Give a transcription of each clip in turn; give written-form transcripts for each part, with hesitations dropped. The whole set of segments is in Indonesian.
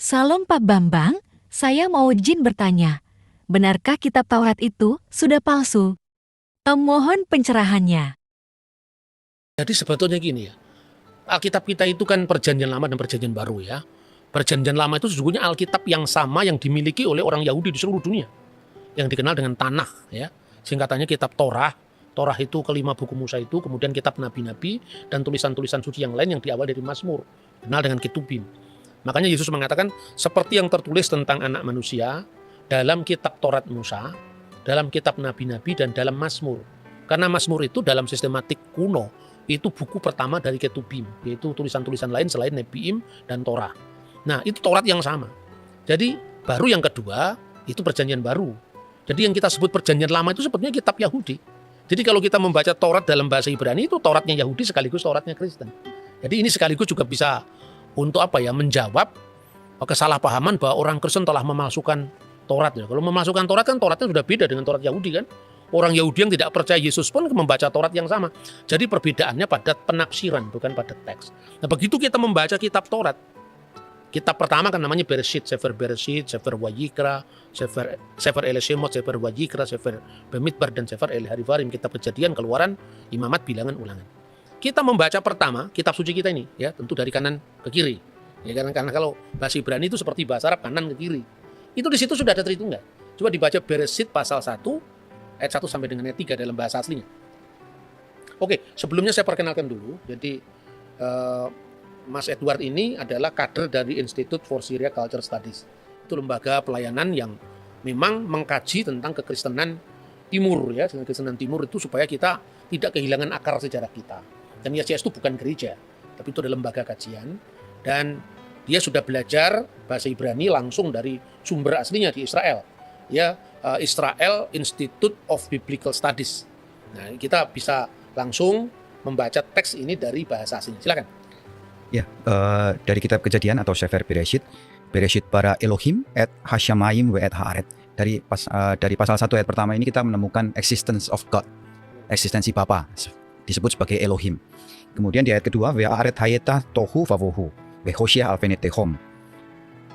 Salam Pak Bambang, saya mau izin bertanya. Benarkah kitab Taurat itu sudah palsu? Mohon pencerahannya. Jadi sebetulnya gini ya, Alkitab kita itu kan perjanjian lama dan perjanjian baru ya. Perjanjian lama itu sesungguhnya Alkitab yang sama yang dimiliki oleh orang Yahudi di seluruh dunia. Yang dikenal dengan Tanakh ya. Singkatannya kitab Torah. Torah itu kelima buku Musa itu, kemudian kitab nabi-nabi dan tulisan-tulisan suci yang lain yang diawal dari Mazmur. Dikenal dengan Ketubim. Makanya Yesus mengatakan seperti yang tertulis tentang anak manusia dalam kitab Taurat Musa, dalam kitab nabi-nabi dan dalam Mazmur. Karena Mazmur itu dalam sistematik kuno itu buku pertama dari Ketubim, yaitu tulisan-tulisan lain selain Nebiim dan Torah. Nah, itu Taurat yang sama. Jadi, baru yang kedua, itu perjanjian baru. Jadi yang kita sebut perjanjian lama itu sebetulnya kitab Yahudi. Jadi kalau kita membaca Taurat dalam bahasa Ibrani itu Tauratnya Yahudi sekaligus Tauratnya Kristen. Jadi ini sekaligus juga bisa untuk menjawab kesalahpahaman bahwa orang Kristen telah memalsukan Taurat. Kalau memalsukan Taurat kan Tauratnya sudah beda dengan Taurat Yahudi kan. Orang Yahudi yang tidak percaya Yesus pun membaca Taurat yang sama. Jadi perbedaannya pada penafsiran, bukan pada teks. Nah begitu kita membaca kitab Taurat, kitab pertama kan namanya Bereshit, Sefer Bereshit, Sefer Wayikra, Sefer Elishemot, Sefer Wayikra, Sefer Bemidbar, dan Sefer Eliharivarim, kitab Kejadian, Keluaran, Imamat, Bilangan, Ulangan. Kita membaca pertama, kitab suci kita ini, ya tentu dari kanan ke kiri. Ya, karena kalau bahasa Ibrani itu seperti bahasa Arab, kanan ke kiri. Itu di situ sudah ada Tritunggal. Coba dibaca Bereshit pasal 1, ayat 1 sampai dengan ayat 3 dalam bahasa aslinya. Oke, sebelumnya saya perkenalkan dulu. Jadi, Mas Edward ini adalah kader dari Institute for Syria Culture Studies. Itu lembaga pelayanan yang memang mengkaji tentang kekristenan Timur ya, dengan kekristenan Timur itu supaya kita tidak kehilangan akar sejarah kita. Dan YCS itu bukan gereja, tapi itu adalah lembaga kajian dan dia sudah belajar bahasa Ibrani langsung dari sumber aslinya di Israel. Ya, Israel Institute of Biblical Studies. Nah, kita bisa langsung membaca teks ini dari bahasa aslinya. Silakan. Ya, dari kitab Kejadian atau Sefer Bereshit, Bereshit bara Elohim et Hashamayim ve et haaret. Dari pasal 1 ayat pertama ini kita menemukan existence of God, eksistensi Bapa, disebut sebagai Elohim. Kemudian di ayat kedua, ve haaret hayeta tohu vavohu, ve hoshia alfenetehom.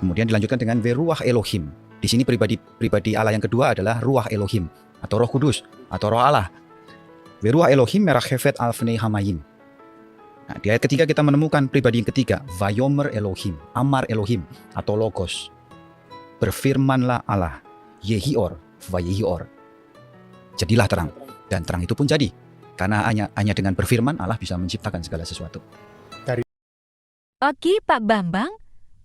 Kemudian dilanjutkan dengan ve ruach Elohim. Di sini pribadi Allah yang kedua adalah ruach Elohim atau Roh Kudus atau Roh Allah. Ve ruach Elohim merachefet alfnei hamayim. Nah, di ayat ketiga kita menemukan pribadi yang ketiga, Vayomer Elohim, Amar Elohim atau Logos. Berfirmanlah Allah, Yehior, Vayehior. Jadilah terang, dan terang itu pun jadi. Karena hanya dengan berfirman Allah bisa menciptakan segala sesuatu. Oke Pak Bambang,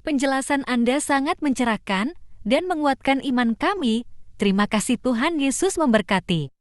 penjelasan Anda sangat mencerahkan dan menguatkan iman kami. Terima kasih, Tuhan Yesus memberkati.